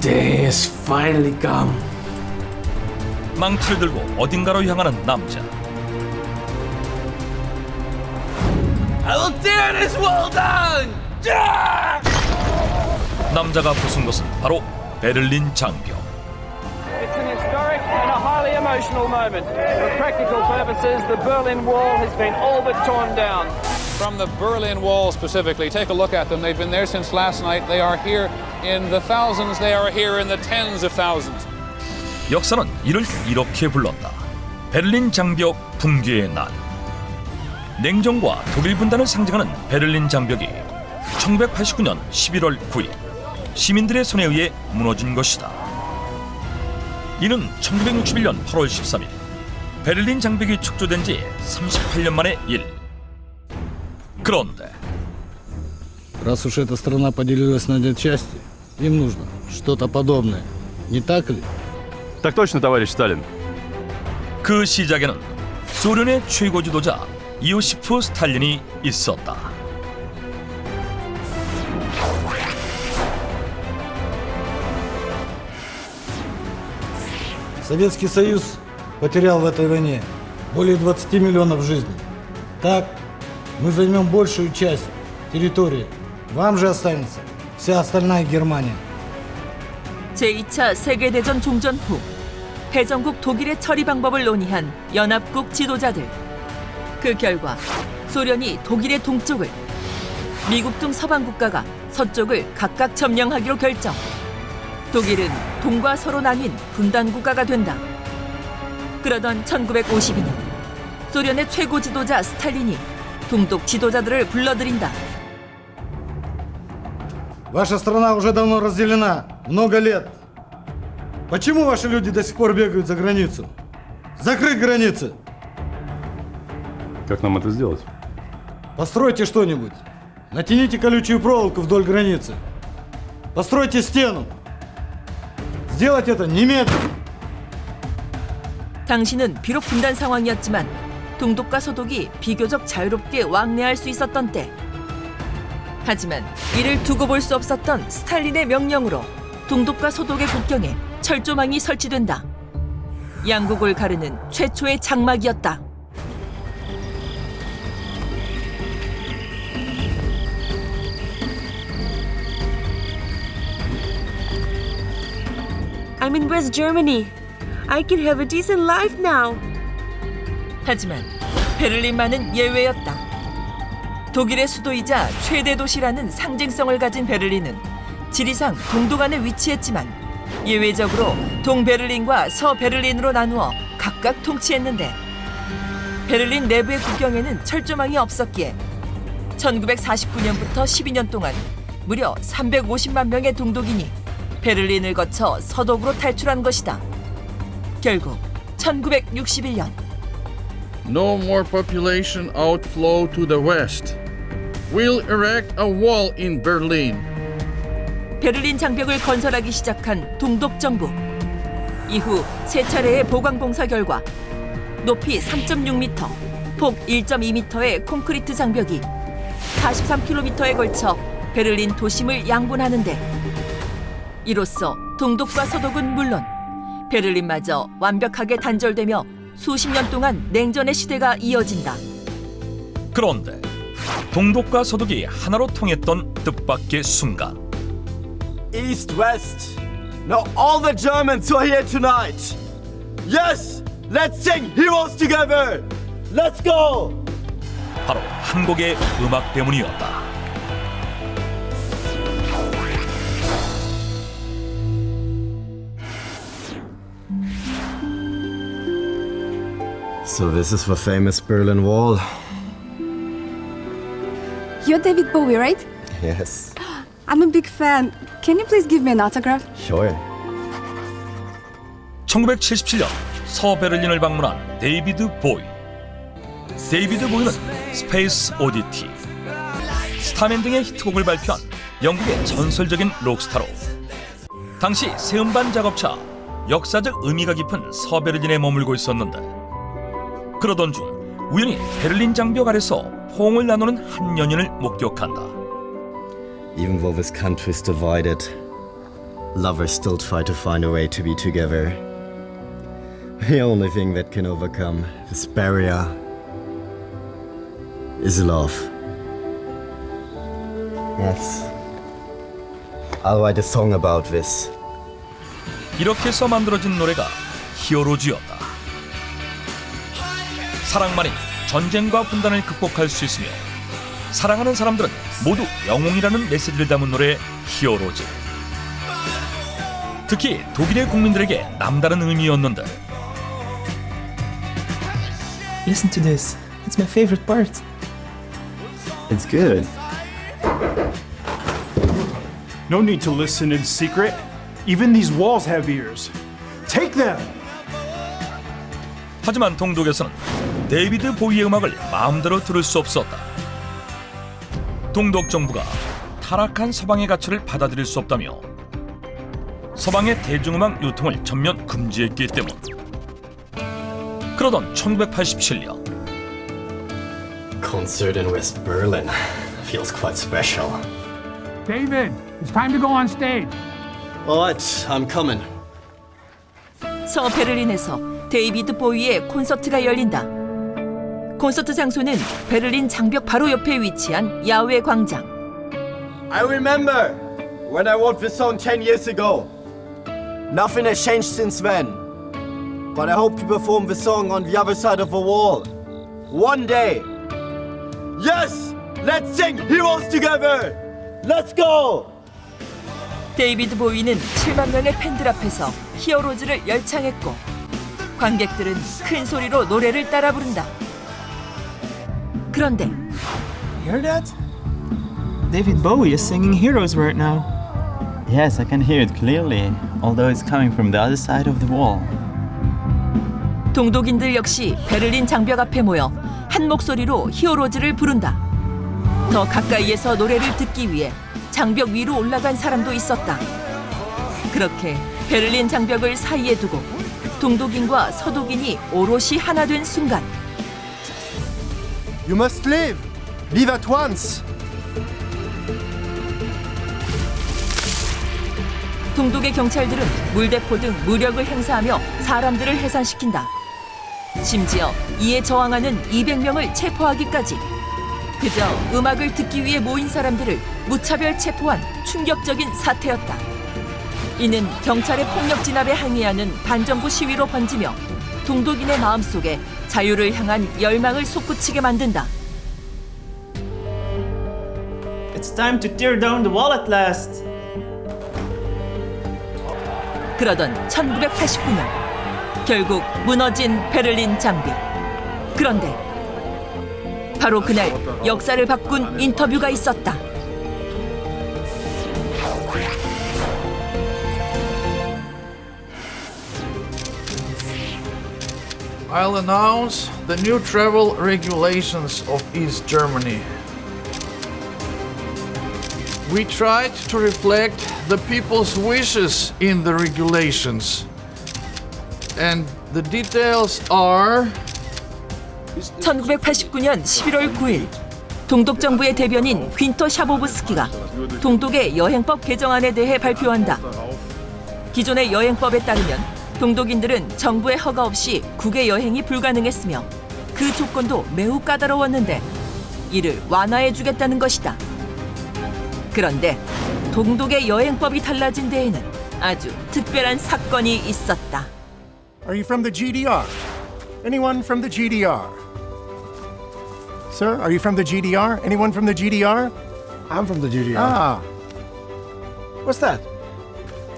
day has finally come. 망치를 들고 어딘가로 향하는 남자. I will tear this wall down! 남자가 부순 것은 바로 베를린 장벽. It's an historic and a highly emotional moment. For practical purposes, the Berlin Wall has been all but torn down. From the Berlin Wall specifically, take a look at them. They've been there since last night. They are here in the thousands. They are here in the tens of thousands. 역사는 이를 이렇게 불렀다. 베를린 장벽 붕괴의 날. 냉정과 독일 분단을 상징하는 베를린 장벽이 1989년 11월 9일 시민들의 손에 의해 무너진 것이다. 이는 1961년 8월 13일 베를린 장벽이 축조된 지 38년 만의 일. 그런데 Раз уж эта страна поделилась на две части, им нужно что-то подобное. Не так ли? Так точно, товарищ Сталин. 그 시작에는 소련의 최고 지도자 이오시프 스탈린이 있었다. Советский Союз потерял в этой войне более 20 миллионов жизней. Так, мы займем большую часть территории. Вам же останется вся остальная Германия. 제2차 세계대전 종전 후 패전국 독일의 처리 방법을 논의한 연합국 지도자들. 그 결과 소련이 독일의 동쪽을, 미국 등 서방 국가가 서쪽을 각각 점령하기로 결정. 독일은 동과 서로 나뉜 분단 국가가 된다. 그러던 1952년 소련의 최고 지도자 스탈린이 동독 지도자들을 불러들인다. Ваша страна уже давно разделена, много лет. Почему ваши люди до сих пор бегают за границу? Закрыть границы! Как нам это сделать? Постройте что-нибудь. Натяните колючую проволоку вдоль границы. Постройте стену. Сделать это немедленно. 당시는 비록 분단 상황이었지만 동독과 서독이 비교적 자유롭게 왕래할 수 있었던 때. 하지만 이를 두고 볼 수 없었던 스탈린의 명령으로 동독과 서독의 국경에 철조망이 설치된다. 양국을 가르는 최초의 장막이었다. I'm in West Germany. I can have a decent life now. 하지만 베를린만은 예외였다. 독일의 수도이자 최대 도시라는 상징성을 가진 베를린은 지리상 동독안에 위치했지만 예외적으로 동베를린과 서베를린으로 나누어 각각 통치했는데 베를린 내부의 국경에는 철조망이 없었기에 1949년부터 12년 동안 무려 350만 명의 동독인이 베를린을 거쳐 서독으로 탈출한 것이다. 결국 1961년 No more population outflow to the west. We'll erect a wall in Berlin. 베를린 장벽을 건설하기 시작한 동독 정부. 이후 세 차례의 보강 공사 결과 높이 3.6m, 폭 1.2m의 콘크리트 장벽이 43km에 걸쳐 베를린 도심을 양분하는데 이로써 동독과 서독은 물론 베를린마저 완벽하게 단절되며 수십 년 동안 냉전의 시대가 이어진다. 그런데 동독과 서독이 하나로 통했던 뜻밖의 순간. East, West. Now all the Germans are here tonight. Yes, let's sing heroes together. Let's go. 바로 한 곡의 음악 때문이었다. So this is the famous Berlin Wall. You're David Bowie, right? Yes. I'm a big fan. Can you please give me an autograph? Sure. 1977년 서베를린을 방문한 데이비드 보이. 데이비드 보이는 스페이스 오디티, 스타맨 등의 히트곡을 발표한 영국의 전설적인 록스타로 당시 새 음반 작업차 역사적 의미가 깊은 서베를린에 머물고 있었는데 그러던 중 우연히 베를린 장벽 아래서 포옹을 나누는 한 연인을 목격한다. Even though this country is divided, lovers still try to find a way to be together. The only thing that can overcome this barrier is love. Yes. I'll write a song about this. 이렇게 해서 만들어진 노래가 히어로즈였다. 사랑만이 전쟁과 분단을 극복할 수 있으며 사랑하는 사람들은 모두 영웅이라는 메시지를 담은 노래 히어로즈. 특히 독일의 국민들에게 남다른 의미였는데. Listen to this. It's my favorite part. It's good. No need to listen in secret. Even these walls have ears. Take them! 하지만 동독에서는 데이비드 보이의 음악을 마음대로 들을 수 없었다. 동독 정부가 타락한 서방의 가치를 받아들일 수 없다며 서방의 대중음악 유통을 전면 금지했기 때문. 그러던 1987년 Concert in West Berlin feels quite special. David, it's time to go on stage. Alright, I'm coming. 서베를린에서 데이비드 보이의 콘서트가 열린다. 콘서트 장소는 베를린 장벽 바로 옆에 위치한 야외 광장. I remember when I wrote this song 10 years ago. Nothing has changed since then. But I hope to perform the song on the other side of the wall. One day. Yes! Let's sing Heroes together! Let's go! 데이비드 보이는 7만 명의 팬들 앞에서 히어로즈를 열창했고 관객들은 큰 소리로 노래를 따라 부른다. 그런데 Hear that? David Bowie is singing Heroes right now. Yes, I can hear it clearly, although it's coming from the other side of the wall. 동독인들 역시 베를린 장벽 앞에 모여 한 목소리로 히어로즈를 부른다. 더 가까이에서 노래를 듣기 위해 장벽 위로 올라간 사람도 있었다. 그렇게 베를린 장벽을 사이에 두고 동독인과 서독인이 오롯이 하나 된 순간 You must leave! Leave at once! 동독의 경찰들은 물대포 등 무력을 행사하며 사람들을 해산시킨다. 심지어 이에 저항하는 200명을 체포하기까지. 그저 음악을 듣기 위해 모인 사람들을 무차별 체포한 충격적인 사태였다. 이는 경찰의 폭력 진압에 항의하는 반정부 시위로 번지며 동독인의 마음속에 자유를 향한 열망을 솟구치게 만든다. It's time to tear down the wall at last. 그러던 1989년 결국 무너진 베를린 장벽. 그런데 바로 그날 역사를 바꾼 인터뷰가 있었다. I'll announce the new travel regulations of East Germany. We tried to reflect the people's wishes in the regulations. And the details are 1989년 11월 9일 동독 정부의 대변인 윈터 샤보브스키가 동독의 여행법 개정안에 대해 발표한다. 기존의 여행법에 따르면 동독인들은 정부의 허가 없이 국외 여행이 불가능했으며 그 조건도 매우 까다로웠는데 이를 완화해주겠다는 것이다. 그런데 동독의 여행법이 달라진 데에는 아주 특별한 사건이 있었다. Are you from the GDR? Anyone from the GDR? Sir, are you from the GDR? Anyone from the GDR? I'm from the GDR. Ah. What's that?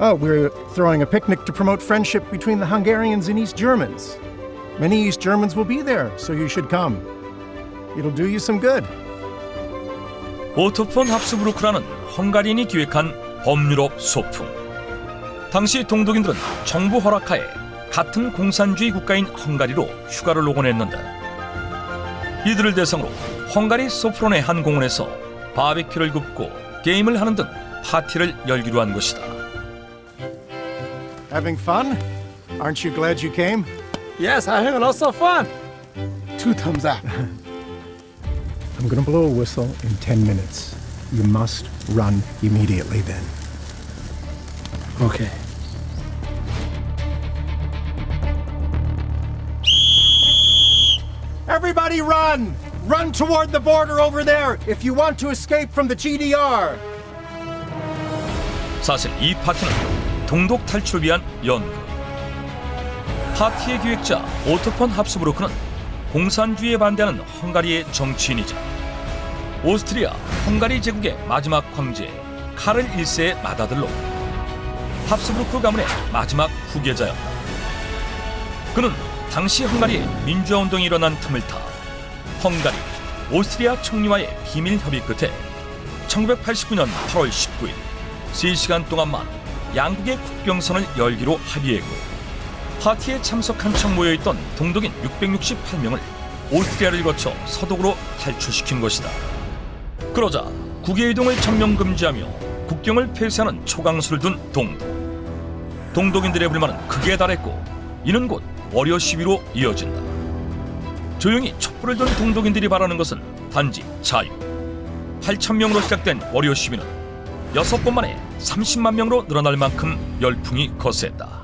Oh, we're throwing a picnic to promote friendship between the Hungarians and East Germans. Many East Germans will be there, so you should come. It'll do you some good. 오토폰 합스부르크라는 헝가리인이 기획한 범유럽 소풍. 당시 동독인들은 정부 허락하에 같은 공산주의 국가인 헝가리로 휴가를 오곤 했는데 이들을 대상으로 헝가리 소프론의 한 공원에서 바비큐를 굽고 게임을 하는 등 파티를 열기로 한 것이다. Having fun? Aren't you glad you came? Yes, I'm having lots of fun. 2 thumbs up. I'm gonna blow a whistle in 10 minutes. You must run immediately then. Okay. Everybody run! Run toward the border over there if you want to escape from the GDR. 사실 이 파티는 동독 탈출을 위한 연극. 파티의 기획자 오토 폰 합스부르크는 공산주의에 반대하는 헝가리의 정치인이자 오스트리아 헝가리 제국의 마지막 황제 카를 1세의 맏아들로 합스부르크 가문의 마지막 후계자였다. 그는 당시 헝가리의 민주화 운동이 일어난 틈을 타 헝가리, 오스트리아 총리와의 비밀 협의 끝에 1989년 8월 19일 3시간 동안만 양국의 국경선을 열기로 합의했고 파티에 참석한 척 모여있던 동독인 668명을 오스트리아를 거쳐 서독으로 탈출시킨 것이다. 그러자 국외이동을 전면 금지하며 국경을 폐쇄하는 초강수를 둔 동독. 동독인들의 불만은 극에 달했고 이는 곧 워리어 시위로 이어진다. 조용히 촛불을 든 동독인들이 바라는 것은 단지 자유. 8,000명으로 시작된 워리어 시위는 6번 만에 30만 명으로 늘어날 만큼 열풍이 거셌다.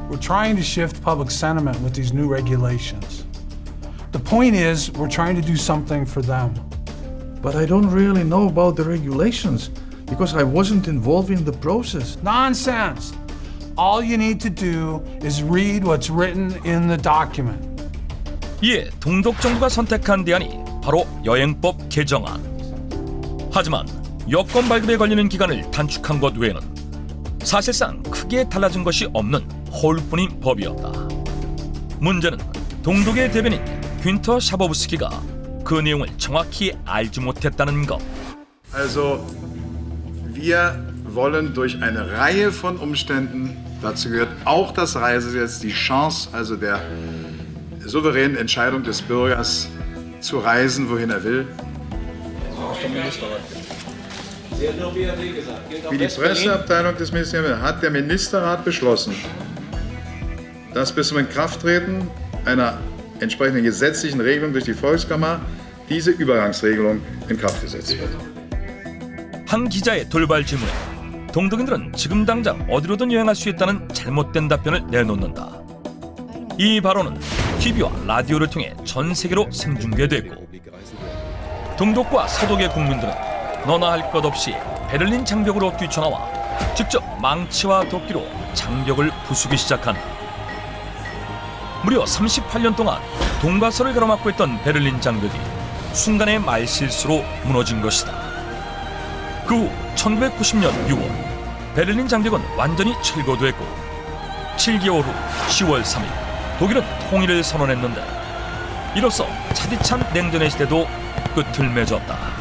We're trying to shift public sentiment with these new regulations. The point is, we're trying to do something for them. But I don't really know about the regulations because I wasn't involved in the process. Nonsense! All you need to do is read what's written in the document. 이에 동독 정부가 선택한 대안이 바로 여행법 개정안. 하지만 여권 발급에 걸리는 기간을 단축한 것 외에는 사실상 크게 달라진 것이 없는 허울뿐인 법이었다. 문제는 동독의 대변인 윈터 샤보브스키가 그 내용을 정확히 알지 못했다는 것. Also, wir wollen durch eine Reihe von Umständen, dazu gehört auch das Reisegesetz, die Chance also der souveränen Entscheidung des Bürgers zu reisen, wohin er will. Wie die Presseabteilung des Ministeriums hat der Ministerrat beschlossen, dass bis zum Inkrafttreten einer entsprechenden gesetzlichen Regelung durch die Volkskammer diese Übergangsregelung in Kraft gesetzt wird. 한 기자의 돌발 질문에 동독인들은 지금 당장 어디로든 여행할 수 있다는 잘못된 답변을 내놓는다. 이 발언은 TV와 라디오를 통해 전 세계로 생중계됐고 동독과 서독의 국민들은 너나 할 것 없이 베를린 장벽으로 뛰쳐나와 직접 망치와 도끼로 장벽을 부수기 시작한다. 무려 38년 동안 동과서를 가로막고 있던 베를린 장벽이 순간의 말실수로 무너진 것이다. 그 후 1990년 6월 베를린 장벽은 완전히 철거됐고 7개월 후 10월 3일 독일은 통일을 선언했는데 이로써 차디찬 냉전의 시대도 끝을 맺었다.